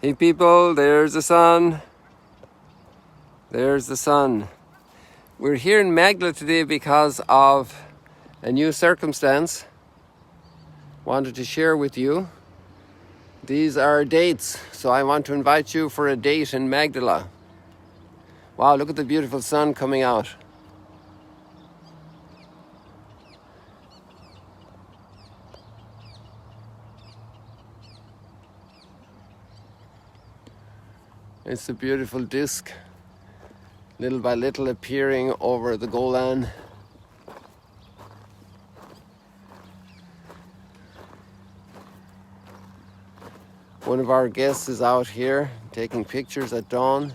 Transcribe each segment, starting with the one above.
Hey people, there's the sun. There's the sun. We're here in Magdalene today because of a new circumstance. Wanted to share with you. These are dates, so I want to invite you for a date in Magdalene. Wow, look at the beautiful sun coming out. It's a beautiful disc, little by little appearing over the Golan. One of our guests is out here taking pictures at dawn.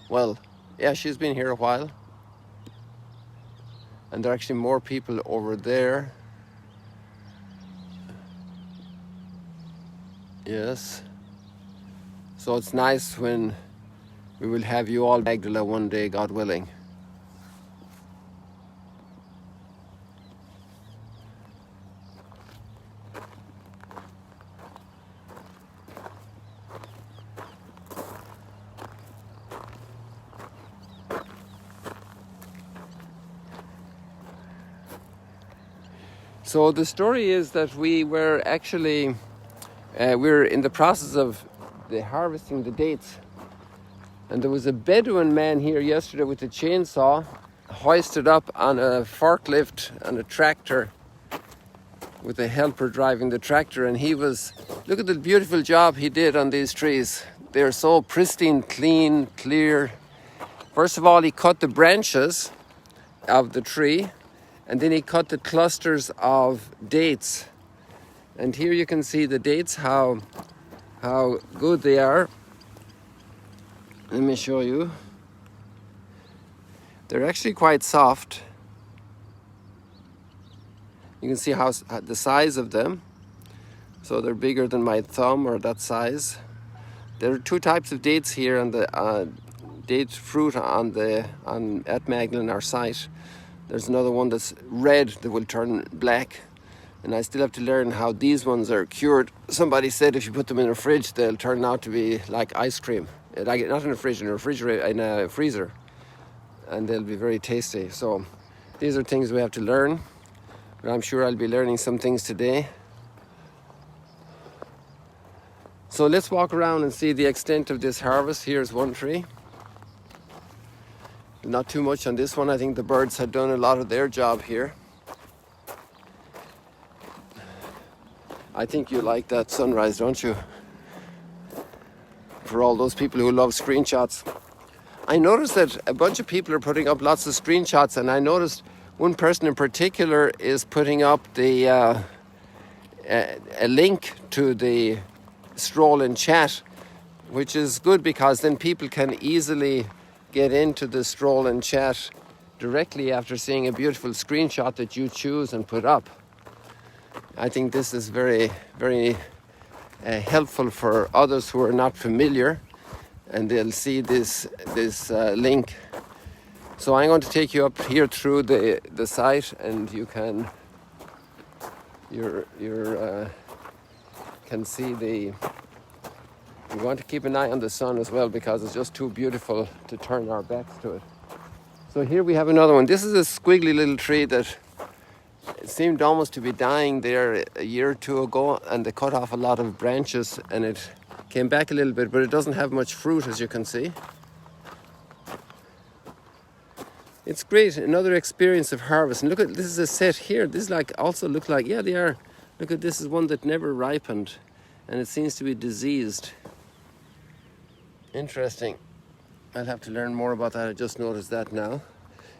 Well, yeah, she's been here a while. And there are actually more people over there. Yes. So it's nice when we will have you all in Magdalene one day, God willing. So the story is that we were actually, we're in the process of harvesting the dates. And there was a Bedouin man here yesterday with a chainsaw, hoisted up on a forklift and a tractor, with a helper driving the tractor. And he was, look at the beautiful job he did on these trees. They're so pristine, clean, clear. First of all, he cut the branches of the tree, and then he cut the clusters of dates. And here you can see the dates, how good they are. Let me show you. They're actually quite soft. You can see how the size of them. So they're bigger than my thumb, or that size. There are two types of dates here, and the date fruit at Magdalene, our site. There's another one that's red that will turn black. And I still have to learn how these ones are cured. Somebody said if you put them in a fridge, they'll turn out to be like ice cream. Like, not in a fridge, in a freezer. And they'll be very tasty. So these are things we have to learn. But I'm sure I'll be learning some things today. So let's walk around and see the extent of this harvest. Here's one tree. Not too much on this one. I think the birds had done a lot of their job here. I think you like that sunrise, don't you? For all those people who love screenshots. I noticed that a bunch of people are putting up lots of screenshots, and I noticed one person in particular is putting up a link to the stroll and chat, which is good because then people can easily get into the stroll and chat directly after seeing a beautiful screenshot that you choose and put up. I think this is very, very helpful for others who are not familiar, and they'll see this link. So I'm going to take you up here through the site, and you can can see the. We want to keep an eye on the sun as well because it's just too beautiful to turn our backs to it. So here we have another one. This is a squiggly little tree that it seemed almost to be dying there a year or two ago, and they cut off a lot of branches and it came back a little bit, but it doesn't have much fruit, as you can see. It's great, another experience of harvest. And look at, this is a set here. This is like, also look like, yeah, they are. Look at, this is one that never ripened and it seems to be diseased. Interesting. I'll have to learn more about that. I just noticed that now.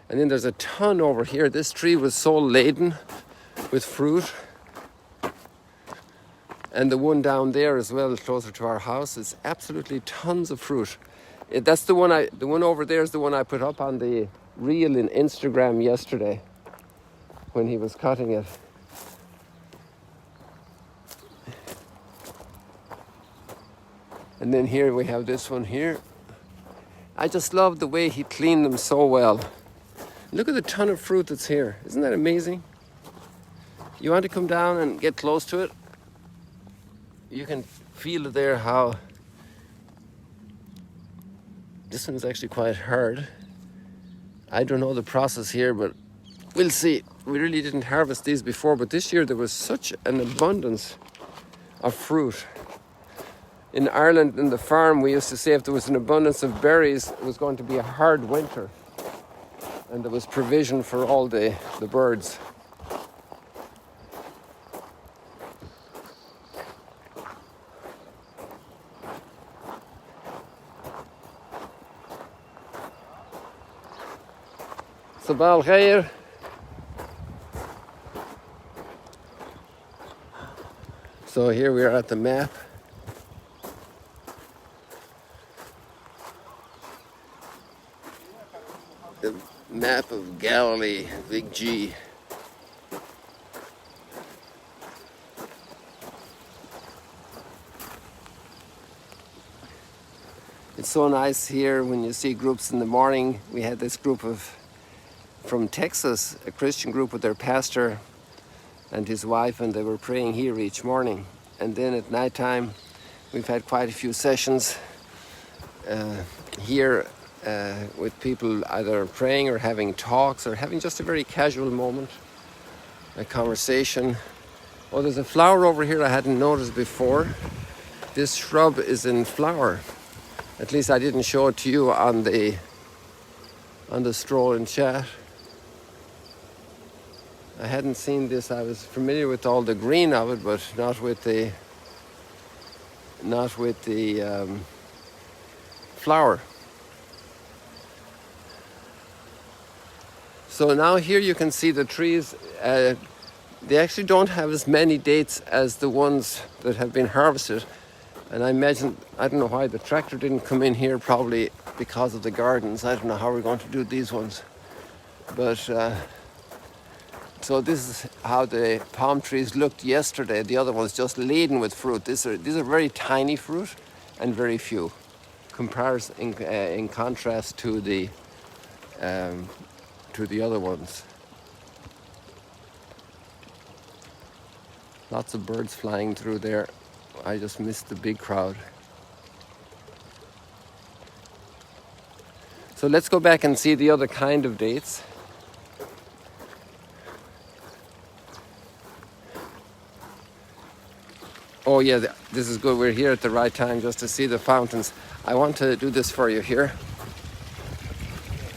And then there's a ton over here. This tree was so laden with fruit. And the one down there as well, closer to our house, is absolutely tons of fruit. That's the one over there is the one I put up on the reel in Instagram yesterday when he was cutting it. And then here we have this one here. I just love the way he cleaned them so well. Look at the ton of fruit that's here. Isn't that amazing? You want to come down and get close to it? You can feel there how This one's actually quite hard. I don't know the process here, but we'll see. We really didn't harvest these before, but this year there was such an abundance of fruit. In Ireland, in the farm, we used to say if there was an abundance of berries, it was going to be a hard winter. And there was provision for all the birds. صباح الخير. So here we are at the map. The map of Galilee, big G. It's so nice here when you see groups in the morning. We had this group from Texas, a Christian group with their pastor and his wife, and they were praying here each morning. And then at nighttime, we've had quite a few sessions here with people either praying or having talks or having just a very casual moment, a conversation. Oh, there's a flower over here I hadn't noticed before. This shrub is in flower. At least I didn't show it to you on the stroll and chat. I hadn't seen this. I was familiar with all the green of it, but not with the flower. So now here you can see the trees. They actually don't have as many dates as the ones that have been harvested. And I imagine, I don't know why the tractor didn't come in here, probably because of the gardens. I don't know how we're going to do these ones. But so this is how the palm trees looked yesterday. The other one's just laden with fruit. These are very tiny fruit and very few. In contrast to the other ones. Lots of birds flying through there. I just missed the big crowd. So let's go back and see the other kind of dates. Oh yeah, this is good. We're here at the right time just to see the fountains. I want to do this for you here,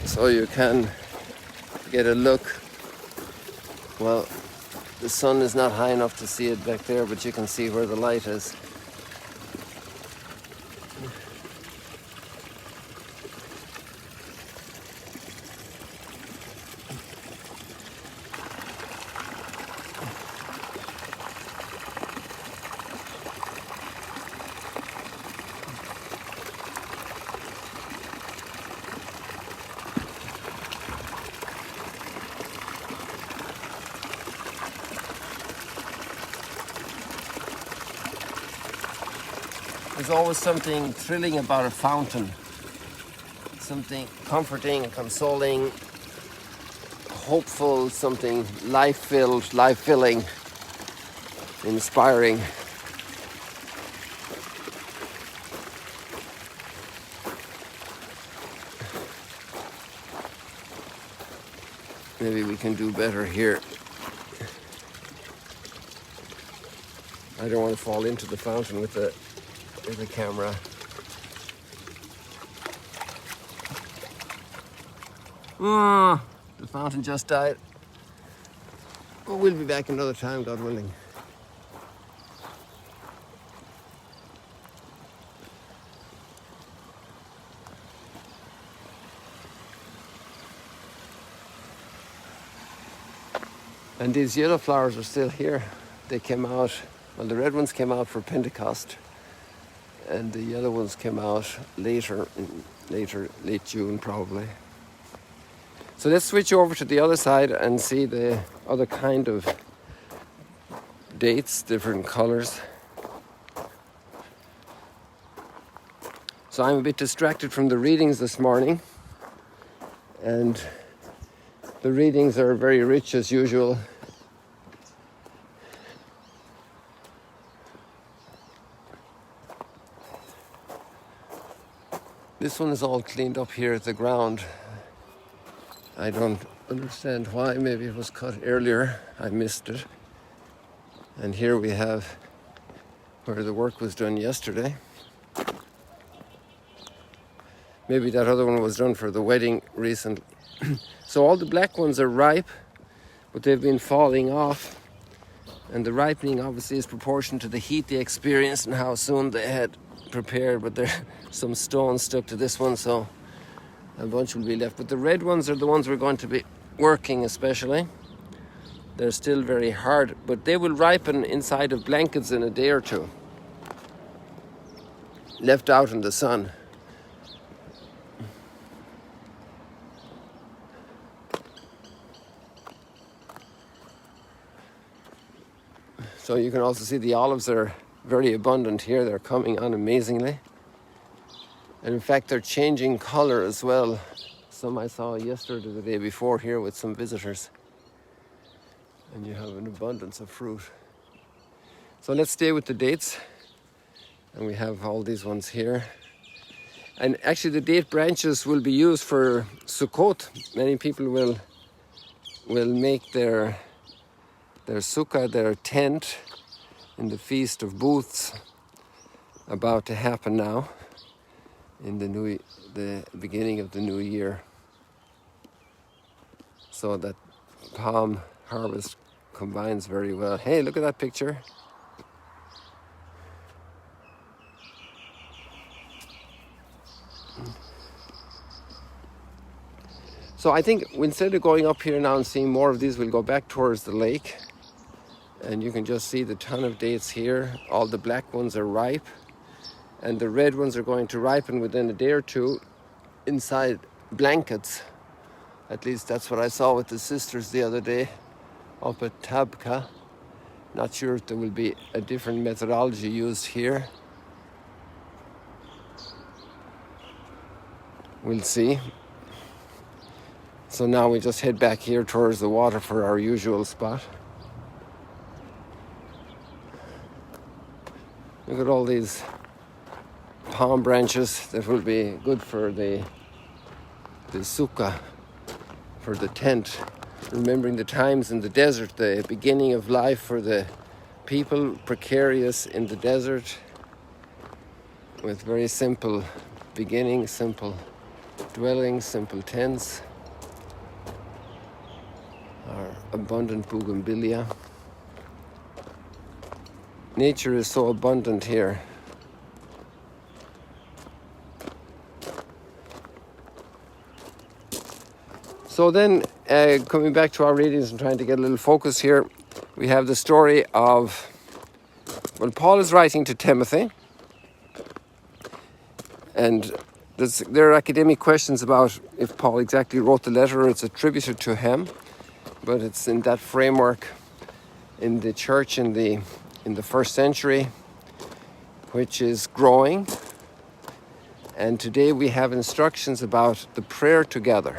so you can get a look. Well, the sun is not high enough to see it back there, but you can see where the light is. There's always something thrilling about a fountain, something comforting, consoling, hopeful, something life-filled, life-filling, inspiring. Maybe we can do better here. I don't want to fall into the fountain with the camera. Oh, the fountain just died. Oh, we'll be back another time, God willing. And these yellow flowers are still here. They came out, well, the red ones came out for Pentecost, and the yellow ones came out late June probably. So let's switch over to the other side and see the other kind of dates, different colors. So I'm a bit distracted from the readings this morning, and the readings are very rich as usual. This one is all cleaned up here at the ground. I don't understand why. Maybe it was cut earlier. I missed it. And here we have where the work was done yesterday. Maybe that other one was done for the wedding recently. So all the black ones are ripe, but they've been falling off. And the ripening obviously is proportional to the heat they experienced and how soon they had prepared. But there's some stones stuck to this one, so a bunch will be left. But the red ones are the ones we're going to be working especially. They're still very hard, but they will ripen inside of blankets in a day or two, left out in the sun. So you can also see the olives are very abundant here. They're coming on amazingly. And in fact, they're changing color as well. Some I saw yesterday or the day before here with some visitors. And you have an abundance of fruit. So let's stay with the dates. And we have all these ones here. And actually the date branches will be used for Sukkot. Many people will make their sukkah, their tent, in the Feast of Booths, about to happen now in the beginning of the new year. So that palm harvest combines very well. Hey, look at that picture. So I think instead of going up here now and seeing more of these, we'll go back towards the lake. And you can just see the ton of dates here. All the black ones are ripe. And the red ones are going to ripen within a day or two inside blankets. At least that's what I saw with the sisters the other day up at Tabka. Not sure if there will be a different methodology used here. We'll see. So now we just head back here towards the water for our usual spot. Look at all these palm branches that will be good for the sukkah, for the tent. Remembering the times in the desert, the beginning of life for the people, precarious in the desert, with very simple beginnings, simple dwellings, simple tents. Our abundant bougainvillea. Nature is so abundant here. So then, coming back to our readings and trying to get a little focus here, we have the story of, well, Paul is writing to Timothy, and there are academic questions about if Paul exactly wrote the letter or it's attributed to him, but it's in that framework in the church in the first century, which is growing. And today we have instructions about the prayer together,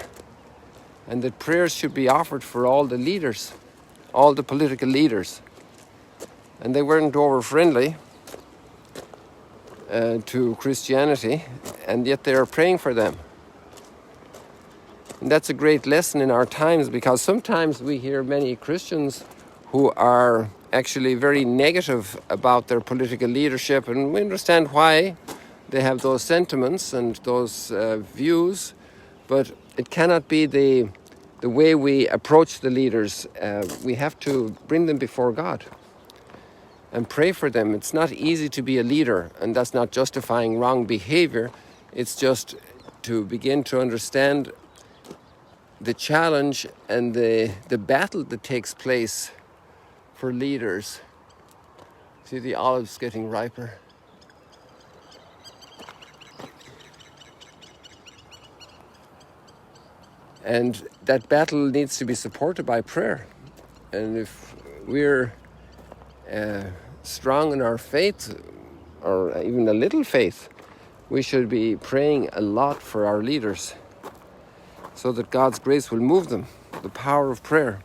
and that prayers should be offered for all the leaders, all the political leaders. And they weren't over friendly to Christianity, and yet they are praying for them. And that's a great lesson in our times, because sometimes we hear many Christians who are actually very negative about their political leadership, and we understand why they have those sentiments and those views, but it cannot be the way we approach the leaders. We have to bring them before God and pray for them. It's not easy to be a leader, and that's not justifying wrong behavior. It's just to begin to understand the challenge and the battle that takes place for leaders. See the olives getting riper. And that battle needs to be supported by prayer. And if we're strong in our faith, or even a little faith, we should be praying a lot for our leaders so that God's grace will move them, the power of prayer.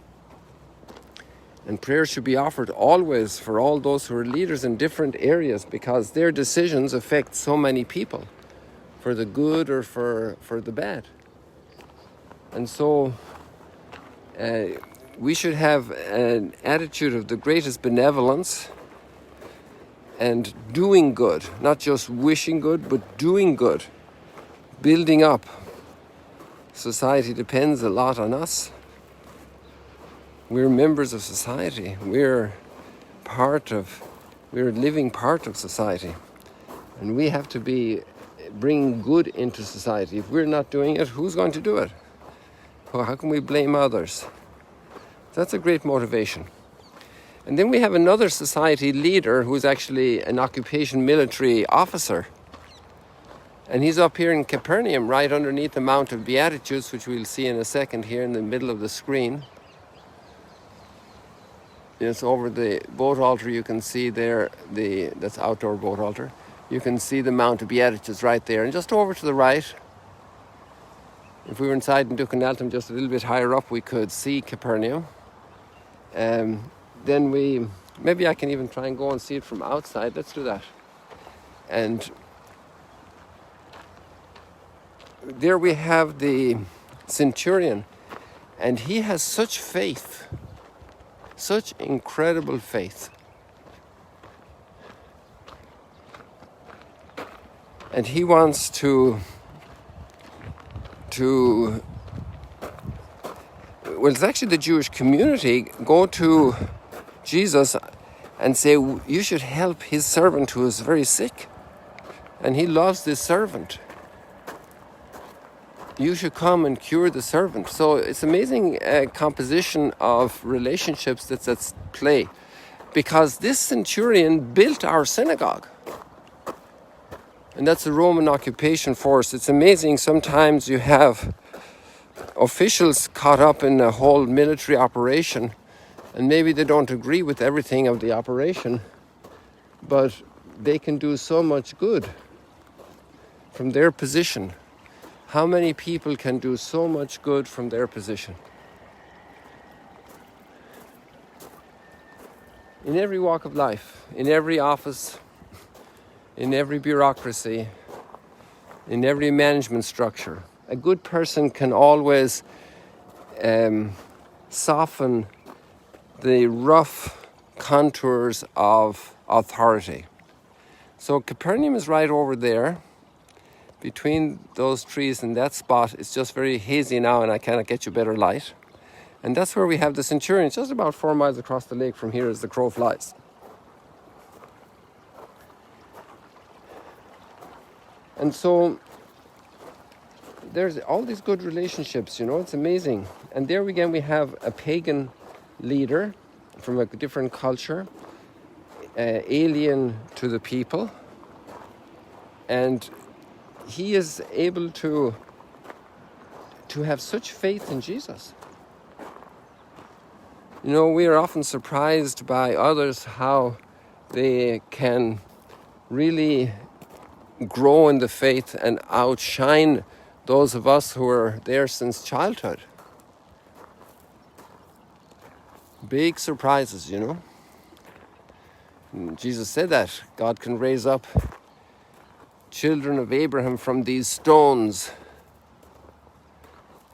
And prayer should be offered always for all those who are leaders in different areas, because their decisions affect so many people for the good or for the bad. And so we should have an attitude of the greatest benevolence and doing good, not just wishing good, but doing good, building up. Society depends a lot on us. We're members of society. We're a living part of society. And we have to be bringing good into society. If we're not doing it, who's going to do it? Well, how can we blame others? That's a great motivation. And then we have another society leader who's actually an occupation military officer. And he's up here in Capernaum, right underneath the Mount of Beatitudes, which we'll see in a second here in the middle of the screen. It's over the boat altar. You can see there, that's outdoor boat altar. You can see the Mount of Beatitudes right there. And just over to the right, if we were inside in Ducanaltum, just a little bit higher up, we could see Capernaum. Then maybe I can even try and go and see it from outside. Let's do that. And there we have the centurion, and he has such faith, such incredible faith. And he wants to well, it's actually the Jewish community go to Jesus and say, you should help his servant who is very sick. And he loves this servant. You should come and cure the servant. So it's amazing composition of relationships that's at play. Because this centurion built our synagogue. And that's a Roman occupation force. It's amazing sometimes you have officials caught up in a whole military operation, and maybe they don't agree with everything of the operation, but they can do so much good from their position. How many people can do so much good from their position? In every walk of life, in every office, in every bureaucracy, in every management structure, a good person can always soften the rough contours of authority. So Capernaum is right over there. Between those trees and that spot, it's just very hazy now, and I cannot get you better light. And that's where we have the centurion. It's just about 4 miles across the lake from here as the crow flies. And so there's all these good relationships, it's amazing. And there again we have a pagan leader from a different culture, alien to the people. And he is able to have such faith in Jesus. We are often surprised by others how they can really grow in the faith and outshine those of us who are there since childhood. Big surprises, And Jesus said that God can raise up children of Abraham from these stones,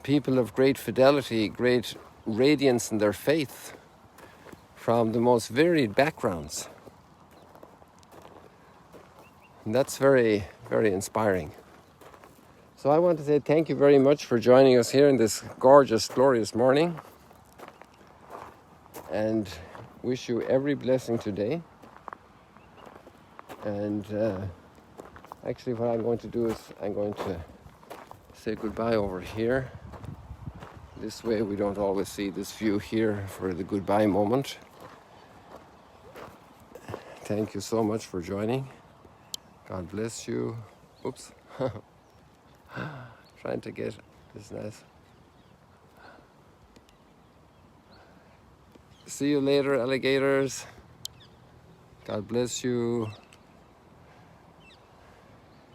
people of great fidelity, great radiance in their faith, from the most varied backgrounds. And that's very, very inspiring. So I want to say thank you very much for joining us here in this gorgeous, glorious morning. And wish you every blessing today. And actually what I'm going to do is I'm going to say goodbye over here. This way we don't always see this view here for the goodbye moment. Thank you so much for joining. God bless you. Oops. Trying to get this nice. See you later, alligators. God bless you.